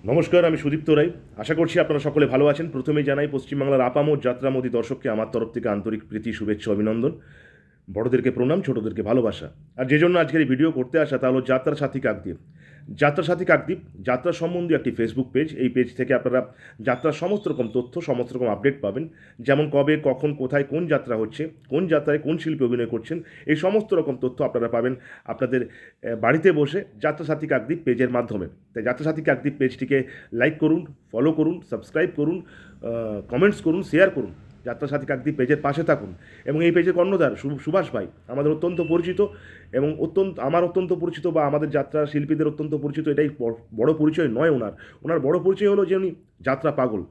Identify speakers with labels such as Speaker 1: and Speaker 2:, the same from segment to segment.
Speaker 1: নমস্কার, আমি সুদীপ্ত রায়। আশা করছি আপনারা সকলে ভালো আছেন। প্রথমেই জানাই পশ্চিমবাংলার আপামর যাত্রামোদী দর্শককে আমার তরফ থেকে আন্তরিক প্রীতি, শুভেচ্ছা, অভিনন্দন। বড়দেরকে প্রণাম, ছোটদেরকে ভালোবাসা। আর যে জন্য আজকের এই ভিডিও করতে আসা তা হলো যাত্রার সাথী কাকদ্বীপ। যাত্রার সাথী কাকদ্বীপ যাত্রা সম্বন্ধীয় একটি ফেসবুক পেজ। এই পেজ থেকে আপনারা যাত্রার সমস্ত রকম তথ্য, সমস্ত রকম আপডেট পাবেন। যেমন কবে, কখন, কোথায়, কোন যাত্রা হচ্ছে, কোন যাত্রায় কোন শিল্পী অভিনয় করছেন, এই সমস্ত রকম তথ্য আপনারা পাবেন আপনাদের বাড়িতে বসে যাত্রা সাথী কাকদ্বীপ পেজের মাধ্যমে। তাই যাত্রা সাথী কাকদ্বীপ পেজটিকে লাইক করুন, ফলো করুন, সাবস্ক্রাইব করুন, কমেন্টস করুন, শেয়ার করুন। যাত্রা সাথী কাকদ্বীপ পেজের পাশে থাকুন। এবং এই পেজের কর্ণধার সুভাষ ভাই আমাদের অত্যন্ত পরিচিত, এবং আমার অত্যন্ত পরিচিত বা আমাদের যাত্রা শিল্পীদের অত্যন্ত পরিচিত। এটাই বড় পরিচয় নয় ওনার বড় পরিচয় হলো যে উনি যাত্রা পাগল।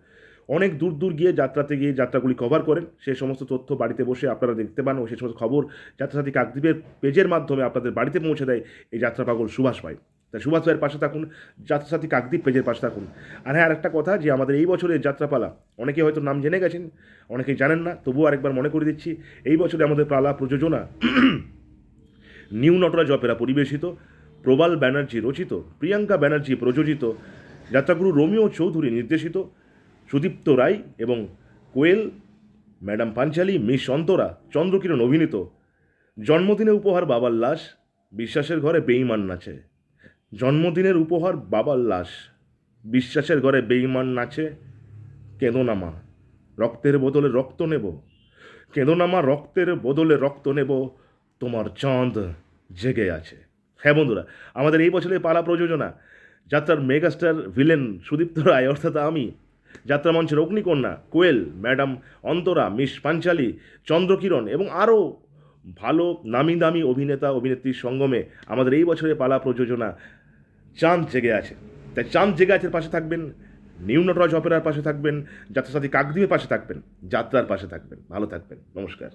Speaker 1: অনেক দূর দূর গিয়ে যাত্রাতে গিয়ে যাত্রাগুলি কভার করেন। সেই সমস্ত তথ্য বাড়িতে বসে আপনারা দেখতে পান, ও সেই সমস্ত খবর যাত্রা সাথী কাকদ্বীপের পেজের মাধ্যমে আপনাদের বাড়িতে পৌঁছে দেয় এই যাত্রা পাগল সুভাষ ভাই। তাই সুভাষ ভাইয়ের পাশে থাকুন, যাত্রা সাথী কাকদ্বীপ পেজের পাশে থাকুন। আর হ্যাঁ, আরেকটা কথা, যে আমাদের এই বছরের যাত্রাপালা অনেকে হয়তো নাম জেনে গেছেন, অনেকেই জানেন না, তবুও আরেকবার মনে করে দিচ্ছি। এই বছরে আমাদের পালা প্রযোজনা নিউ নটরাজ অপেরা পরিবেশিত, প্রবাল ব্যানার্জি রচিত, প্রিয়াঙ্কা ব্যানার্জি প্রযোজিত, যাত্রাগুরু রোমিও চৌধুরী নির্দেশিত, সুদীপ্ত রায় এবং কোয়েল, ম্যাডাম পাঞ্চালী, মিস অন্তরা, চন্দ্রকিরণ অভিনীত জন্মদিনে উপহার বাবার লাশ, বিশ্বাসের ঘরে বেঈমান নাচে। জন্মদিনের উপহার বাবার লাশ, বিশ্বাসের ঘরে বেঈমান নাচে। কেঁদো না মা, রক্তের বদলে রক্ত নেব। কেঁদো না মা, রক্তের বদলে রক্ত নেব, তোমার চাঁদ জেগে আছে। হ্যাঁ বন্ধুরা, আমাদের এই বছরের পালা প্রযোজনা যাত্রার মেগাস্টার ভিলেন সুদীপ্ত রায় অর্থাৎ আমি, যাত্রা মঞ্চের অগ্নিকন্যা কোয়েল, ম্যাডাম অন্তরা, মিস পাঞ্চালী, চন্দ্রকিরণ এবং আরও ভালো নামি দামি অভিনেতা অভিনেত্রীর সঙ্গমে আমাদের এই বছরের পালা প্রযোজনা চাঁদ জেগে আছে। তাই চাঁদ জেগে আছে পাশে থাকবেন, নিউ নটরাজ অপেরার পাশে থাকবেন, যাত্রা সাথী কাকদ্বীপের পাশে থাকবেন, যাত্রার পাশে থাকবেন। ভালো থাকবেন। নমস্কার।